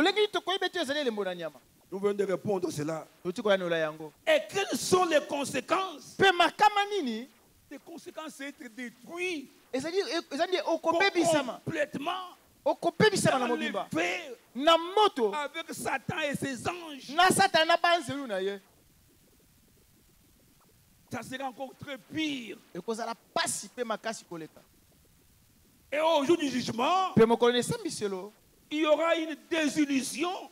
venons de répondre à cela. Et quelles sont les conséquences? Les conséquences, c'est être détruit complètement. Avec Satan et ses anges. Ça sera encore très pire. Et au jour du jugement, il y aura une désillusion.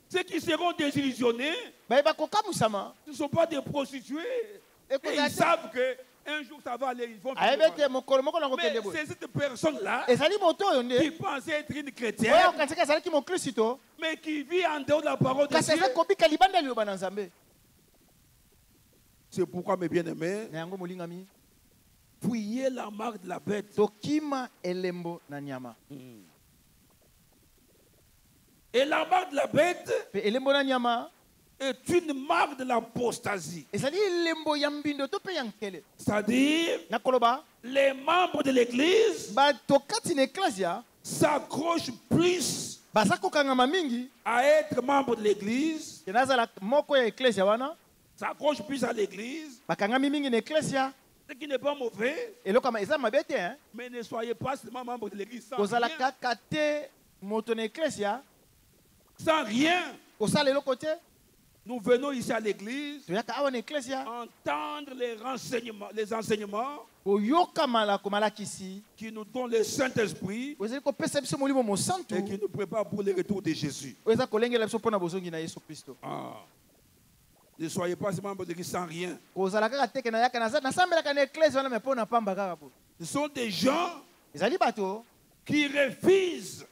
Ceux qui seront désillusionnés ne sont pas des prostituées. Et ils savent qu'un jour ça va aller, ils vont vivre. Mais c'est cette personne-là qui pensait être une chrétienne, mais qui vit en dehors de la parole de Dieu. C'est pourquoi, mes bien-aimés, fouillez la marque de la bête. Et la marque de la bête est une marque de l'apostasie. C'est-à-dire, les membres de l'église s'accrochent plus à être membres de l'église, s'accrochent plus à l'église, ce qui n'est pas mauvais, mais ne soyez pas seulement membre de l'église sans rien. Nous venons ici à l'église entendre les enseignements qui nous donnent le Saint-Esprit et qui nous préparent pour le retour de Jésus. Ne soyez pas membres de l'église sans rien. Ce sont des gens qui refusent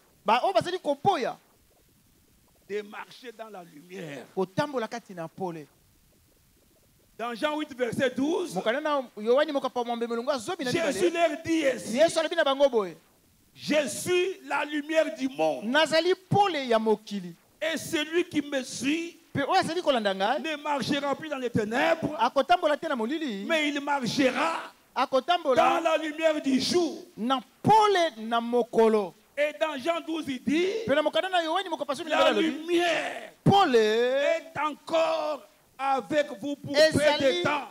de marcher dans la lumière. Dans Jean 8, verset 12, Jésus leur dit ainsi: je suis la lumière du monde. Et celui qui me suit ne marchera plus dans les ténèbres, mais il marchera dans la lumière du jour. Et dans Jean 12, il dit: la lumière est encore avec vous pour peu de temps.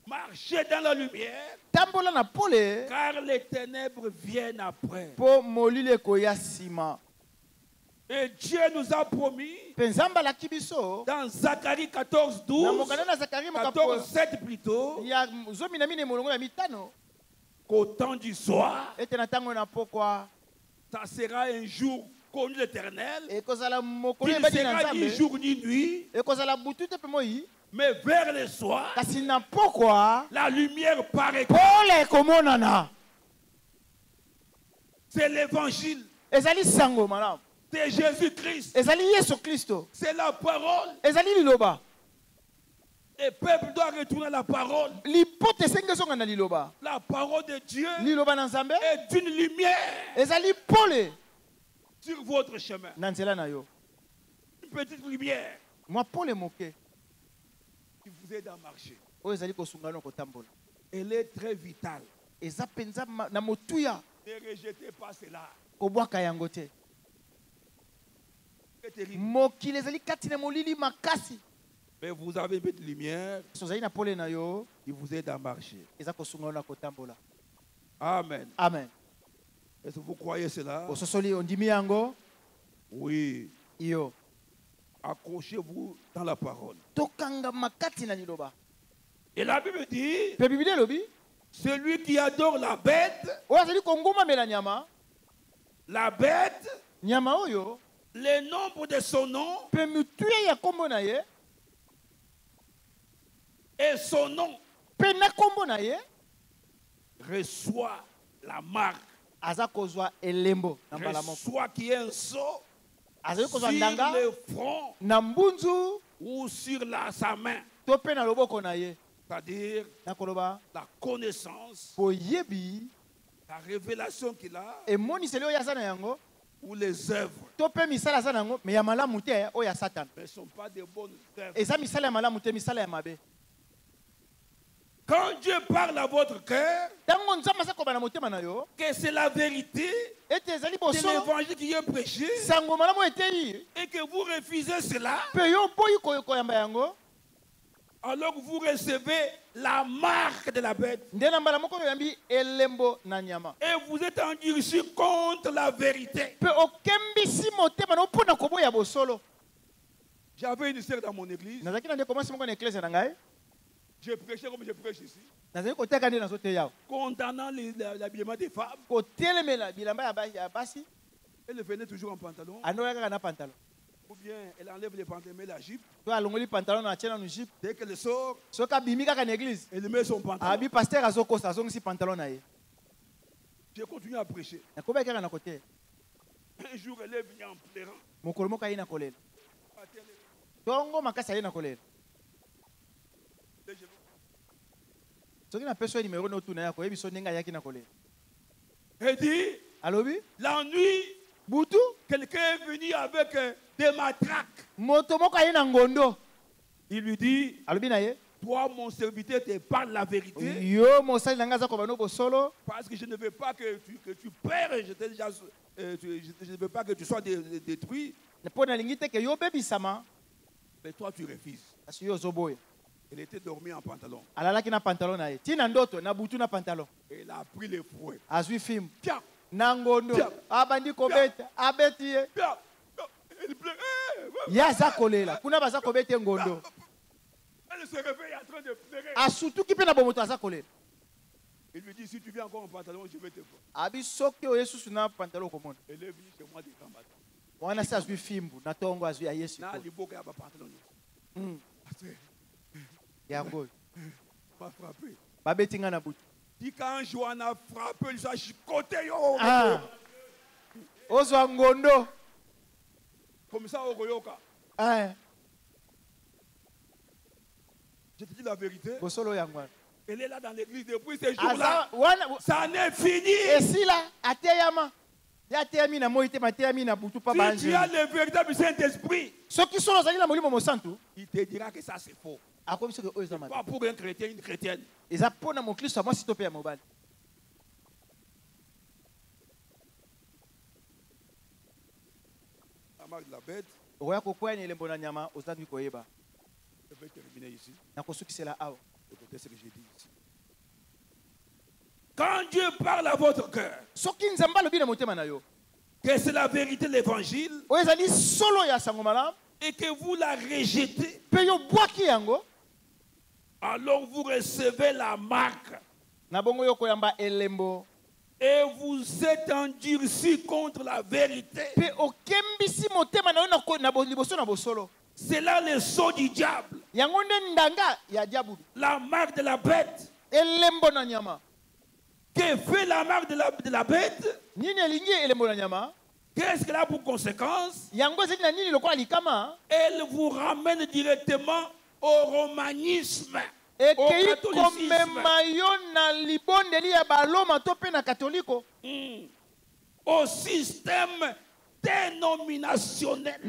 Marchez dans la lumière, car les ténèbres viennent après. Et Dieu nous a promis dans Zacharie 14, 12, 14, 7 plutôt, qu'au temps du soir, ça sera un jour connu de l'Éternel, qui ne sera ni jour ni nuit, mais vers le soir, la lumière paraîtra. C'est l'évangile de Jésus-Christ. C'est la parole. Le peuple doit retourner à la parole. La parole de Dieu est une lumière sur votre chemin. Une petite lumière qui vous aide à marcher. Elle est très vitale. Ne rejetez pas cela. C'est terrible. Mais vous avez une petite lumière qui vous aide à marcher. Amen. Amen. Est-ce que vous croyez cela? Oui. Accrochez-vous dans la parole. Et la Bible dit: celui qui adore la bête, le nombre de son nom et son nom reçoit la marque. Reçoit qui est un sceau sur le front ou sur sa main. C'est-à-dire la connaissance, la révélation qu'il a, ou les œuvres. Mais ce ne sont pas de bonnes œuvres. Quand Dieu parle à votre cœur, que c'est la vérité de l'évangile qui est prêché, et que vous refusez cela, alors vous recevez la marque de la bête. Et vous êtes endurcis contre la vérité. J'avais une sœur dans mon église. Je prêchais comme je prêche ici, condamnant l'habillement des femmes. Elle venait toujours en pantalon. Ou bien elle enlève les pantalons et la jupe. Dès qu'elle sort, elle met son pantalon. J'ai continué à prêcher. Un jour, elle est venue en pleurant. Elle dit, la nuit, quelqu'un est venu avec des matraques. Il lui dit: toi, mon serviteur, te parle la vérité. Parce que je ne veux pas que tu perds. Je ne veux pas que tu sois détruit. Mais toi, tu refuses. Elle était dormie en pantalon. Et elle a pris les fouets. Elle pleure. Yaza kolela. Kuna baza kobete ngondo. Elle se réveille en train de pleurer. Asutu ki pe na bomoto aza kolela. Il lui dit, si tu viens encore en pantalon, je vais te voir. Abi soki o Yesu na pantalon komona. Elle est venue chez moi de Kambata. Wana sa azwi fimbu na tongo azwi ya Yesu. Na liboka ya ba pantalon. Yango. M'a frappé. Babeti nga na butu. Dit quand Johan a frappé, il s'est chicoté. Yo. Ozwa ngondo. Comme ça au Royoka. Je te dis la vérité. Bosolo yangwana. Elle est là dans l'église depuis ces jours-là. Ça n'est fini. Et si là, ateyama. Ya teyami na moite mateyami na butu pa banjeli. Si tu as le véritable Saint-Esprit, ceux qui sont dans la molimo mosantu, il te dira que ça c'est faux. A comme ça que eux pas pour un chrétien, une chrétienne. Ils apprennent à mon Christ à moi si tu payes à mobile. La marque de la bête. Oya kokwa ni lembo na nyama ozangi koyeba. Je vais terminer ici. Na kosuki c'est là awa. Écoutez ce que j'ai dit ici. Quand Dieu parle à votre cœur, que c'est la vérité de l'évangile, et que vous la rejetez, alors vous recevez la marque. Et vous êtes endurcis contre la vérité. C'est là le sceau du diable. La marque de la bête. Que fait la marque de la bête? Qu'est-ce qu'elle a pour conséquence? Elle vous ramène directement au romanisme, au catholicisme, au système dénominationnel.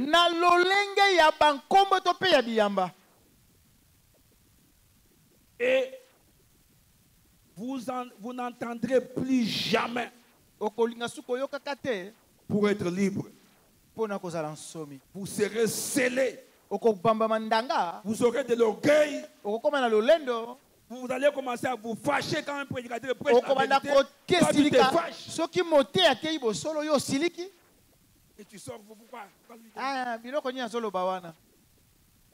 Et vous n'entendrez plus jamais pour être libre. Vous serez scellés. Vous aurez de l'orgueil. Vous allez commencer à vous fâcher quand un prédicateur prêche la vérité. Toi, tu te fâches. Et tu sors pourquoi?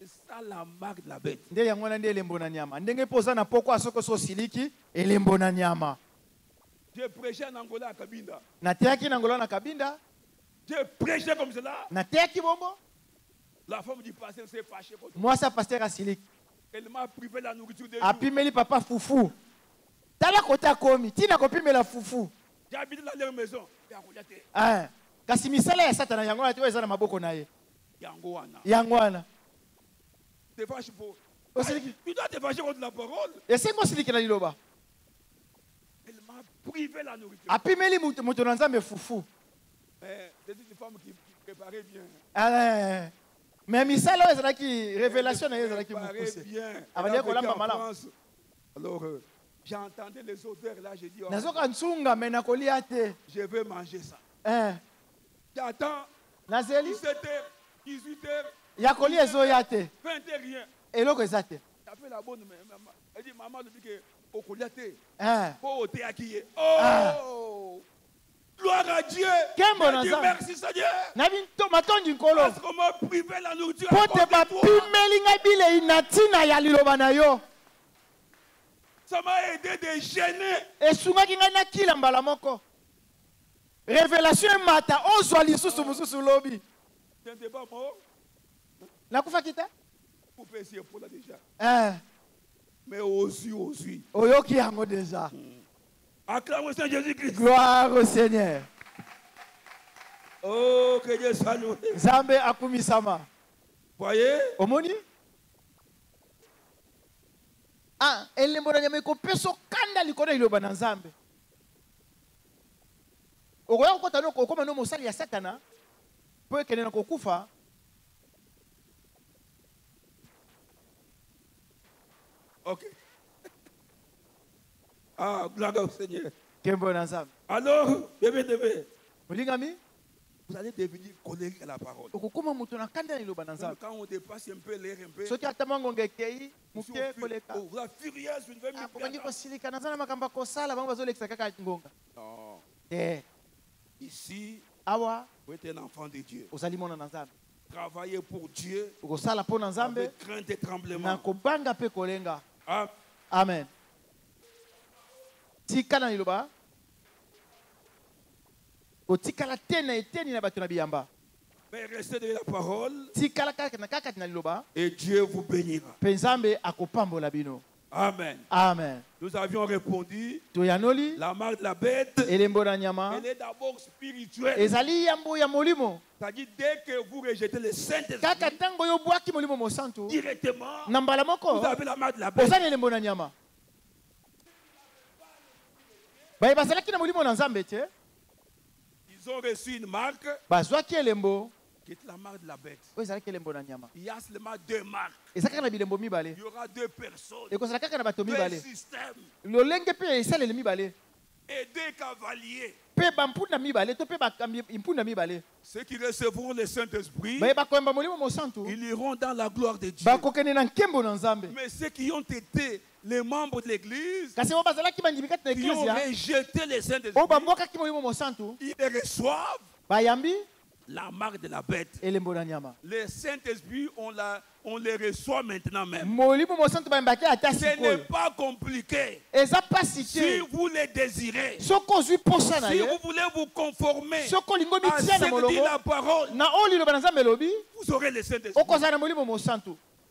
C'est ça la marque de la bête. J'ai prêché en Angola à Kabinda. J'ai prêché comme cela. La femme du pasteur s'est fâchée contre moi. Elle m'a privé la nourriture de jour. Papa foufou. J'ai habité dans leur maison. Kasi misala ya satana yango na eza na maboko na ye. Yangwana. Te fâches pour. Tu dois te fâcher contre la parole. Ese ngo siliki na liloba. Elle m'a privé la nourriture. Apimeli mutu na nzambe fufu. C'est une femme qui préparait bien. Mais misala eza ki révélation na eza ki mukuse. Abali ko lamba mala. Alors j'entendais les odeurs là, j'ai dit nazoka nsunga mais na kolia te. Je vais manger ça. J'attends 17h, 18h. Yakoli ezoyate. 20h rien. Eloko ezate. T'appelles la bonne maman. Elle dit maman depuis que okoliate. Pour ote akiye. Oh! Gloire à Dieu. Merci Seigneur. Nabi matondi nkolo. Parce qu'on m'a privé la nourriture. Pote ba pimeli ngai bile inatina ya liloba na yo. Ça m'a aidé de gêner. Esungaki ngai na kila mbala moko. Révélation mata ozwa lisusu mususu lobi. Tu n'es pas mort? Nakufa kita? Pour essayer pour là déjà. Mais aussi. Oyoki yango déjà. Acclame au Seigneur Jésus-Christ. Gloire au Seigneur. Oh, que Dieu soit loué. Zambe akumisama. Voyez? Omoni? Elembo na nyama ko peso kanda likona iloba na Nzambe. Okoya kokota no kokoma no mosali ya Satana. Po ekene na kokufa. Ok. Gloire au Seigneur. Alors, bébé. Vous allez devenir colérique à la parole. Quand on dépasse un peu l'air, vous êtes furieuse, vous ne veux plus. Non. Ici, vous êtes un enfant de Dieu. Travailler pour Dieu. Avec crainte et tremblement. Amen. Tikala niloba. Otikala tena eteni na batu na biyamba. Mais restez de la parole. Tikala kaka na kaka na liloba. Et Dieu vous bénira. Penzambe akopambola bino. Amen. Amen. Nous avions répondu. Toyanoli. La marque de la bête. Elembo na nyama. Elle est d'abord spirituelle. Ezali yambo ya molimo. C'est-à-dire dès que vous rejetez le Saint-Esprit. Kaka tango yo bwaki molimo mo santo. Directement. Nambala moko. Vous avez la marque de la bête. Ozali elembo na nyama. Baye bazalaki na molimo na Nzambe te. Ils ont reçu une marque. Bazwaki elembo. Qui est la marque de la bête. Il y a seulement deux marques. Il y aura deux personnes. Deux systèmes. Et deux cavaliers. Ceux qui recevront le Saint-Esprit, ils iront dans la gloire de Dieu. Mais ceux qui ont été les membres de l'Église, qui ont rejeté le Saint-Esprit, ils les reçoivent. La marque de la bête. Le Saint-Esprit, on les reçoit maintenant même. Ce n'est pas compliqué. Si vous les désirez, si vous voulez vous conformer à ce que dit la parole, vous aurez le Saint-Esprit.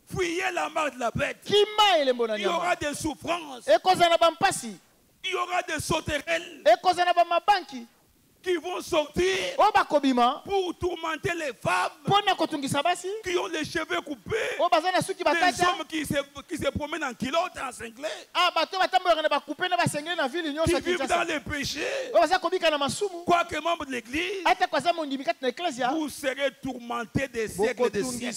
Fuyez la marque de la bête. Il y aura des souffrances. Il y aura des sauterelles qui vont sortir pour tourmenter les femmes qui ont les cheveux coupés, les hommes qui se promènent en culotte, en cinglé, qui vivent dans les péchés. Quoique membre de l'Église, vous serez tourmentés des siècles et des siècles.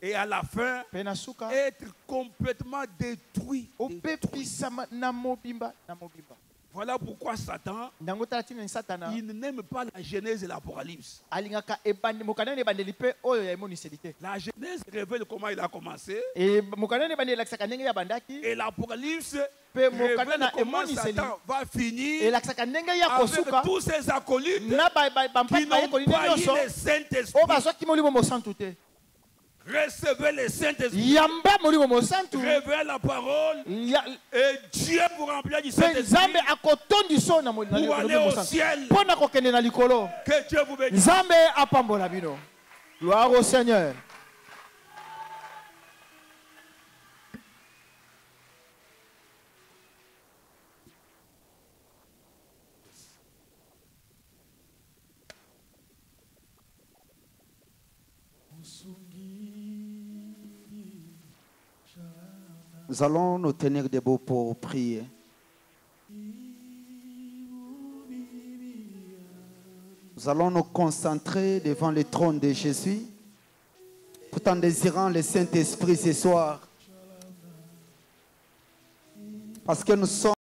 Et à la fin, être complètement détruit. Voilà pourquoi Satan, il n'aime pas la Genèse et l'Apocalypse. La Genèse révèle comment il a commencé. Et l'Apocalypse révèle comment Satan va finir avec tous ses acolytes qui n'ont pas eu le Saint-Esprit. Recevez le Saint-Esprit. Révèle la parole. Et Dieu vous remplira du Saint-Esprit pour aller au ciel. Que Dieu vous bénisse. Gloire au Seigneur. Nous allons nous tenir debout pour prier. Nous allons nous concentrer devant le trône de Jésus, tout en désirant le Saint-Esprit ce soir. Parce que nous sommes